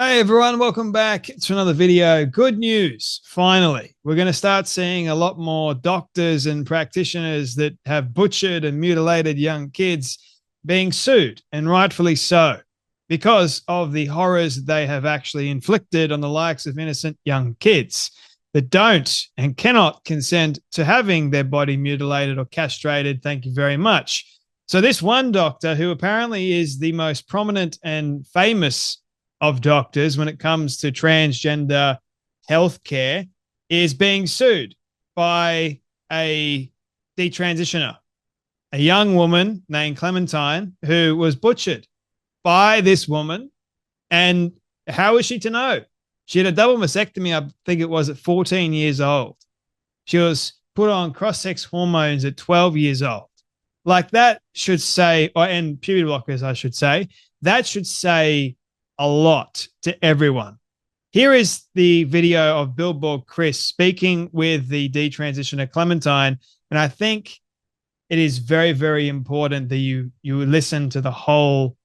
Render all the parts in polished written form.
Hey everyone, welcome back to another video. Good news, finally. We're going to start seeing a lot more doctors and practitioners that have butchered and mutilated young kids being sued, and rightfully so, because of the horrors they have actually inflicted on the likes of innocent young kids that don't and cannot consent to having their body mutilated or castrated. Thank you very much. So this one doctor, who apparently is the most prominent and famous of doctors when it comes to transgender healthcare, is being sued by a detransitioner, a young woman named Clementine, who was butchered by this woman. And how is she to know? She had a double mastectomy, I think it was, at 14 years old. She was put on cross-sex hormones at 12 years old. Like that should say, and puberty blockers, I should say, that should say a lot to everyone. Here is the video of Billboard Chris speaking with the detransitioner Clementine, and I think it is very, very important that you listen to the whole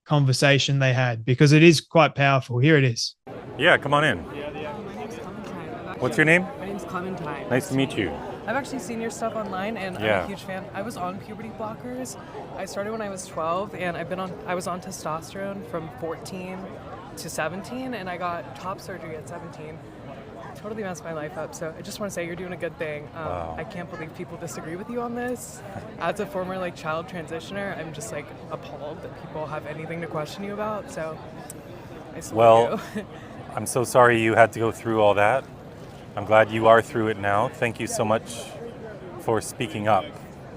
conversation they had, because it is quite powerful. Here it is. Yeah, come on in. My name's Clementine. What's your name? My name's Clementine. Nice to meet you. I've actually seen your stuff online, and Yeah. I'm a huge fan. I was on puberty blockers. I started when I was 12, and I was on testosterone from 14 to 17, and I got top surgery at 17. Totally messed my life up. So I just want to say you're doing a good thing. Wow. I can't believe people disagree with you on this. As a former child transitioner, I'm just appalled that people have anything to question you about. So I salute you. I'm so sorry you had to go through all that. I'm glad you are through it now. Thank you so much for speaking up.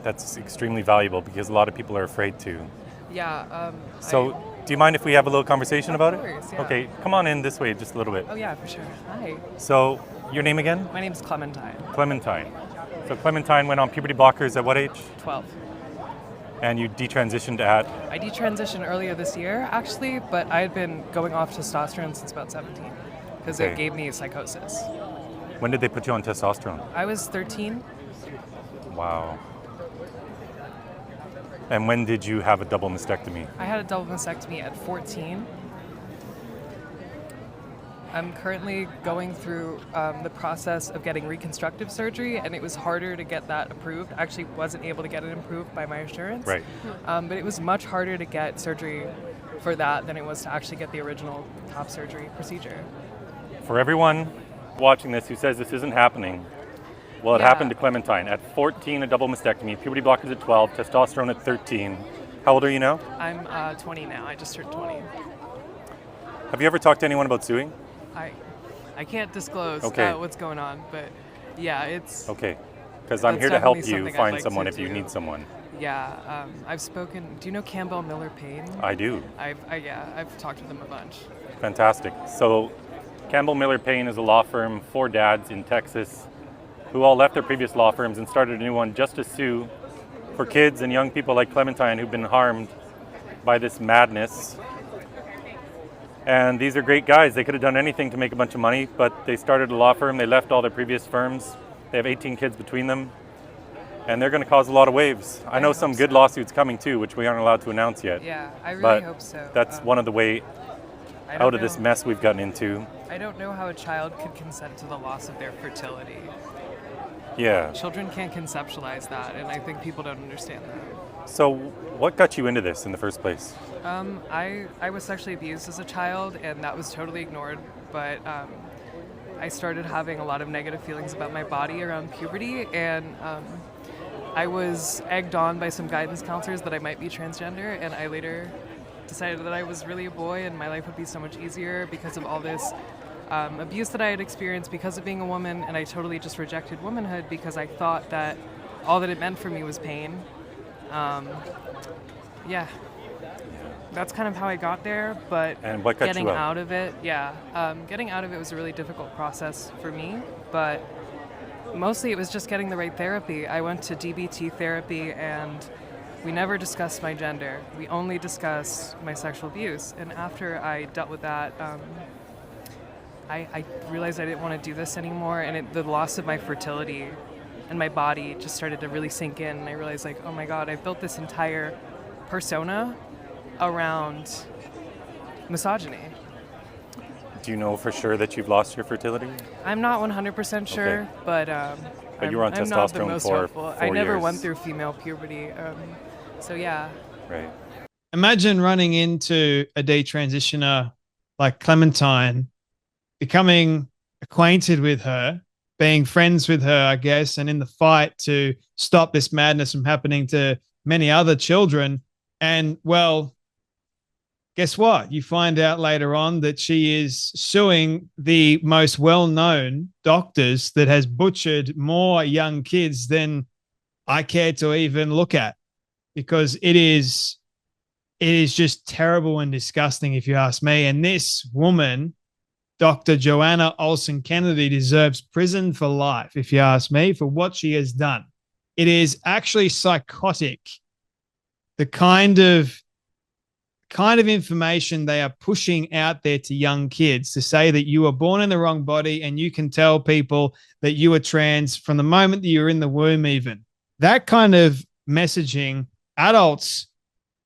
That's extremely valuable because a lot of people are afraid to. Yeah. Do you mind if we have a little conversation about Of course, it? yeah. Okay, come on in this way just a little bit. Oh yeah, for sure. Hi. So, your name again? My name's Clementine. Clementine. So Clementine went on puberty blockers at what age? 12. And you detransitioned at? I detransitioned earlier this year, actually, but I had been going off testosterone since about 17 because Okay. it gave me psychosis. When did they put you on testosterone? I was 13. Wow. And when did you have a double mastectomy? I had a double mastectomy at 14. I'm currently going through the process of getting reconstructive surgery, and it was harder to get that approved. I actually wasn't able to get it approved by my insurance. Right. But it was much harder to get surgery for that than it was to actually get the original top surgery procedure. For everyone watching this who says this isn't happening, well, it Yeah. happened to Clementine. At 14, a double mastectomy, puberty blockers at 12, testosterone at 13. How old are you now? I'm 20 now. I just turned 20. Have you ever talked to anyone about suing? I can't disclose Okay. what's going on, but yeah, it's Okay, because I'm That's here to help definitely you something I'd find like someone to if you do. need someone. yeah. I've spoken. Do you know Campbell Miller Payne? I do. I've talked to them a bunch. Fantastic. So Campbell Miller Payne is a law firm for dads in Texas who all left their previous law firms and started a new one just to sue for kids and young people like Clementine who've been harmed by this madness. And these are great guys. They could have done anything to make a bunch of money, but they started a law firm. They left all their previous firms. They have 18 kids between them, and they're going to cause a lot of waves. I know hope some good so. lawsuits coming too, which we aren't allowed to announce yet. Yeah, I really But hope so. that's one of the way I don't out of this know- mess we've gotten into. I don't know how a child could consent to the loss of their fertility. Yeah. Children can't conceptualize that, and I think people don't understand that. So what got you into this in the first place? I was sexually abused as a child, and that was totally ignored. But I started having a lot of negative feelings about my body around puberty, and I was egged on by some guidance counselors that I might be transgender, and I later decided that I was really a boy, and my life would be so much easier because of all this abuse that I had experienced because of being a woman, and I totally just rejected womanhood because I thought that all that it meant for me was pain. Yeah. That's kind of how I got there, but And what got getting you out? out of it, getting out of it was a really difficult process for me, but mostly it was just getting the right therapy. I went to DBT therapy, and we never discussed my gender. We only discussed my sexual abuse, and after I dealt with that, I realized I didn't want to do this anymore, and the loss of my fertility and my body just started to really sink in, and I realized oh my God, I've built this entire persona around misogyny. Do you know for sure that you've lost your fertility? I'm not 100% sure, Okay. but You were on I'm not the testosterone most for hopeful. 4 I never years. went through female puberty, so yeah. Right. Imagine running into a detransitioner like Clementine, becoming acquainted with her, being friends with her, I guess, and in the fight to stop this madness from happening to many other children. And well, guess what? You find out later on that she is suing the most well-known doctors that has butchered more young kids than I care to even look at, because it is just terrible and disgusting, if you ask me. And this woman, Dr. Joanna Olson Kennedy, deserves prison for life, if you ask me, for what she has done. It is actually psychotic, the kind of information they are pushing out there to young kids, to say that you were born in the wrong body and you can tell people that you are trans from the moment that you're in the womb even. That kind of messaging, adults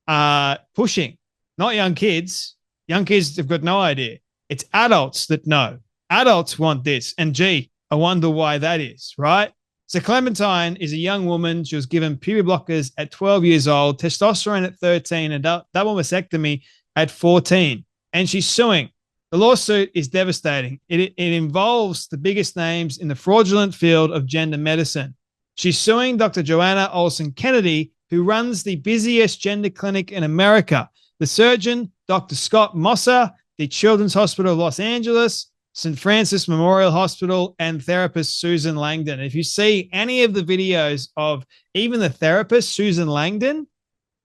are pushing, not young kids. Young kids have got no idea. It's adults that know. Adults want this. And gee, I wonder why that is, right? So Clementine is a young woman. She was given puberty blockers at 12 years old, testosterone at 13, and double mastectomy at 14. And she's suing. The lawsuit is devastating. It involves the biggest names in the fraudulent field of gender medicine. She's suing Dr. Joanna Olson Kennedy, who runs the busiest gender clinic in America. The surgeon, Dr. Scott Mosser, the Children's Hospital of Los Angeles, St. Francis Memorial Hospital, and therapist Susan Langdon. If you see any of the videos of even the therapist, Susan Langdon,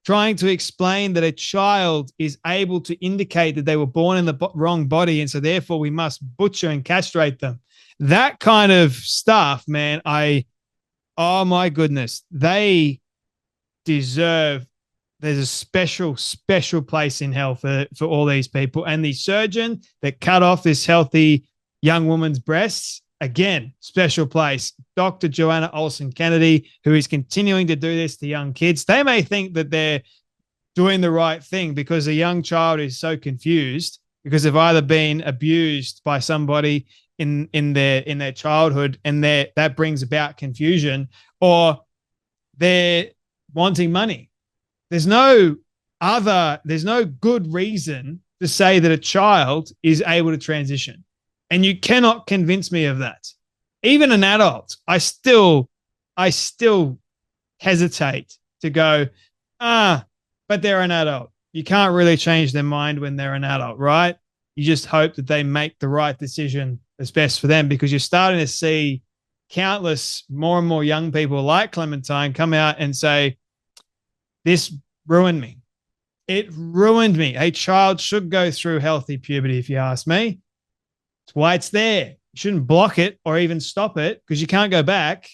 trying to explain that a child is able to indicate that they were born in the wrong body, and so therefore we must butcher and castrate them. That kind of stuff, man, oh my goodness, they deserve, there's a special place in hell for all these people. And the surgeon that cut off this healthy young woman's breasts, again, special place. Dr. Joanna Olson Kennedy, who is continuing to do this to young kids. They may think that they're doing the right thing because a young child is so confused because they've either been abused by somebody in their childhood, and that brings about confusion, or they're wanting money. There's no good reason to say that a child is able to transition. And you cannot convince me of that. Even an adult, I still hesitate to go, but they're an adult. You can't really change their mind when they're an adult, right? You just hope that they make the right decision that's best for them, because you're starting to see countless more and more young people like Clementine come out and say, this ruined me. It ruined me. A child should go through healthy puberty, if you ask me. It's why it's there. You shouldn't block it or even stop it, because you can't go back.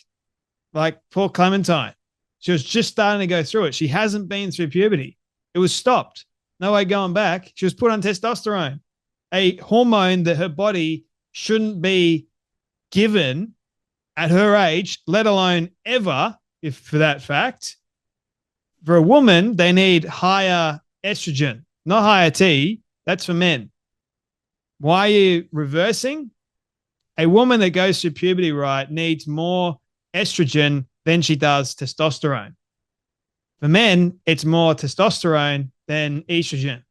Like poor Clementine. She was just starting to go through it. She hasn't been through puberty. It was stopped. No way going back. She was put on testosterone, a hormone that her body shouldn't be given at her age, let alone ever, if for that fact. For a woman, they need higher estrogen, not higher T. That's for men. Why are you reversing? A woman that goes through puberty, right, needs more estrogen than she does testosterone. For men, it's more testosterone than estrogen.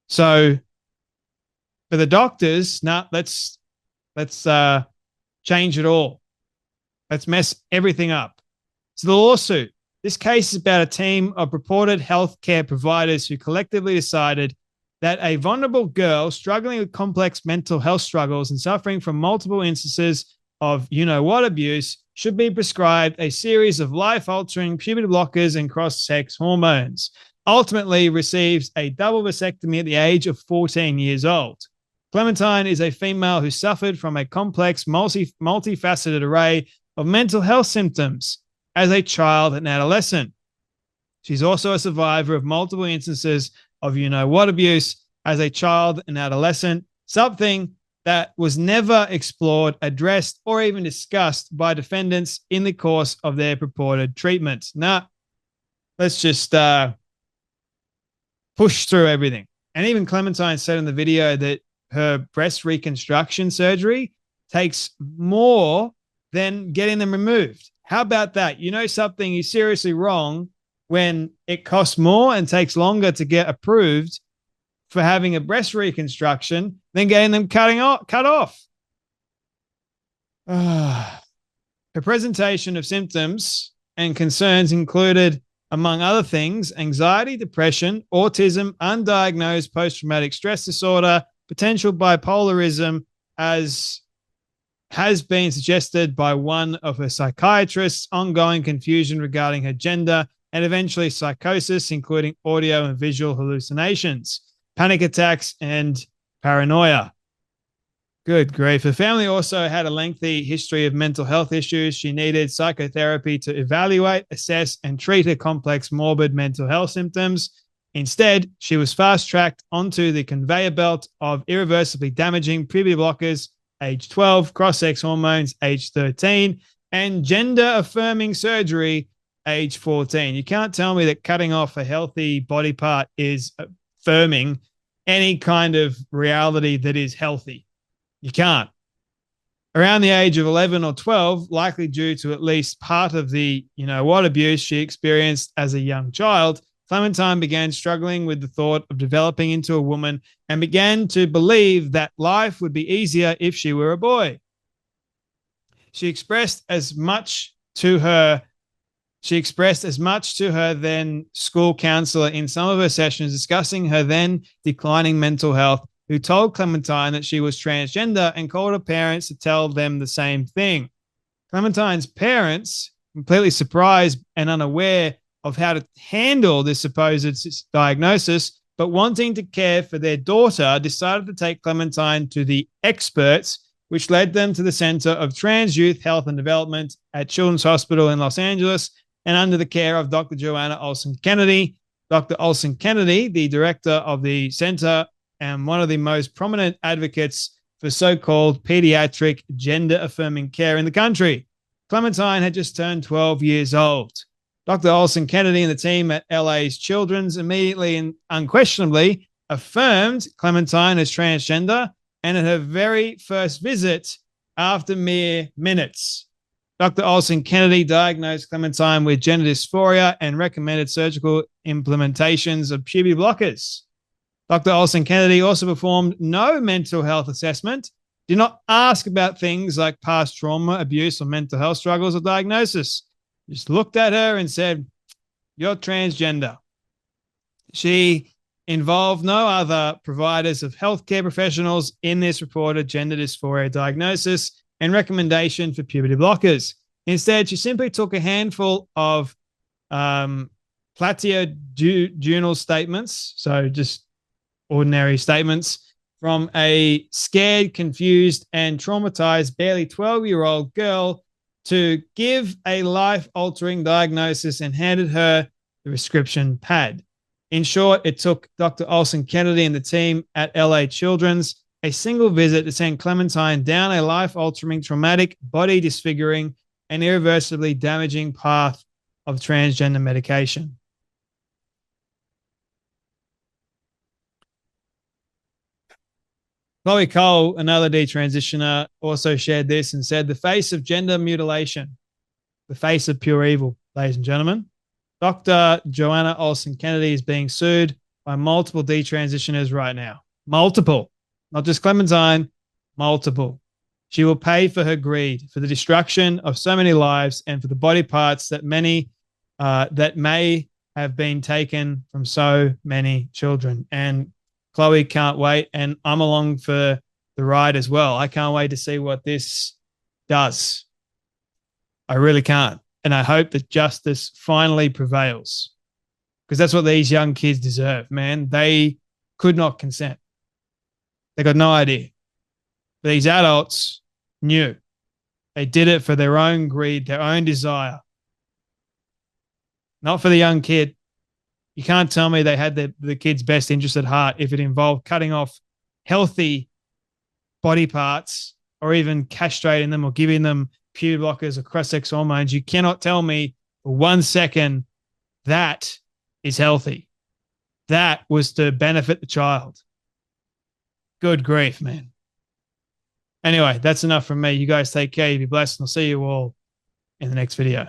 So for the doctors, let's change it all. Let's mess everything up. So the lawsuit. This case is about a team of purported healthcare providers who collectively decided that a vulnerable girl struggling with complex mental health struggles and suffering from multiple instances of you-know-what abuse should be prescribed a series of life-altering puberty blockers and cross-sex hormones. Ultimately receives a double vasectomy at the age of 14 years old. Clementine is a female who suffered from a complex, multifaceted array of mental health symptoms as a child and adolescent. She's also a survivor of multiple instances of you-know-what abuse as a child and adolescent, something that was never explored, addressed, or even discussed by defendants in the course of their purported treatment. Let's just push through everything. And even Clementine said in the video that her breast reconstruction surgery takes more than getting them removed. How about that? You know something is seriously wrong when it costs more and takes longer to get approved for having a breast reconstruction than getting them cut off. Her presentation of symptoms and concerns included, among other things, anxiety, depression, autism, undiagnosed post-traumatic stress disorder, potential bipolarism, as has been suggested by one of her psychiatrists, ongoing confusion regarding her gender, and eventually psychosis, including audio and visual hallucinations, panic attacks, and paranoia. Good grief. Her family also had a lengthy history of mental health issues. She needed psychotherapy to evaluate, assess, and treat her complex morbid mental health symptoms. Instead, she was fast-tracked onto the conveyor belt of irreversibly damaging puberty blockers, age 12, cross-sex hormones, age 13, and gender-affirming surgery, age 14. You can't tell me that cutting off a healthy body part is affirming any kind of reality that is healthy. You can't. Around the age of 11 or 12, likely due to at least part of the you-know-what abuse she experienced as a young child, Clementine began struggling with the thought of developing into a woman and began to believe that life would be easier if she were a boy. She expressed as much to her then school counselor in some of her sessions discussing her then declining mental health, who told Clementine that she was transgender and called her parents to tell them the same thing. Clementine's parents, completely surprised and unaware of how to handle this supposed diagnosis, but wanting to care for their daughter, decided to take Clementine to the experts, which led them to the Center of Trans Youth Health and Development at Children's Hospital in Los Angeles, and under the care of Dr. Joanna Olson Kennedy. Dr. Olson Kennedy, the director of the center and one of the most prominent advocates for so-called pediatric gender-affirming care in the country. Clementine had just turned 12 years old. Dr. Olson Kennedy and the team at LA's Children's immediately and unquestionably affirmed Clementine as transgender, and at her very first visit, after mere minutes, Dr. Olson Kennedy diagnosed Clementine with gender dysphoria and recommended surgical implementations of puberty blockers. Dr. Olson Kennedy also performed no mental health assessment, did not ask about things like past trauma, abuse, or mental health struggles or diagnosis. Just looked at her and said, "You're transgender." She involved no other providers of healthcare professionals in this reported gender dysphoria diagnosis and recommendation for puberty blockers. Instead, she simply took a handful of platitudinal statements, so just ordinary statements, from a scared, confused, and traumatized barely 12-year-old girl to give a life-altering diagnosis and handed her the prescription pad. In short, it took Dr. Olson Kennedy and the team at LA Children's a single visit to send Clementine down a life-altering, traumatic, body-disfiguring, and irreversibly damaging path of transgender medication. Chloe Cole, another detransitioner, also shared this and said, "The face of gender mutilation, the face of pure evil," ladies and gentlemen. Dr. Joanna Olson Kennedy is being sued by multiple detransitioners right now. Multiple. Not just Clementine, multiple. She will pay for her greed, for the destruction of so many lives, and for the body parts that may have been taken from so many children. And Chloe can't wait, and I'm along for the ride as well. I can't wait to see what this does. I really can't. And I hope that justice finally prevails, because that's what these young kids deserve, man. They could not consent. They got no idea. But these adults knew. They did it for their own greed, their own desire, not for the young kid. You can't tell me they had the kid's best interest at heart if it involved cutting off healthy body parts or even castrating them or giving them puberty blockers or cross-sex hormones. You cannot tell me for 1 second that is healthy. That was to benefit the child. Good grief, man. Anyway, that's enough from me. You guys take care. You be blessed, and I'll see you all in the next video.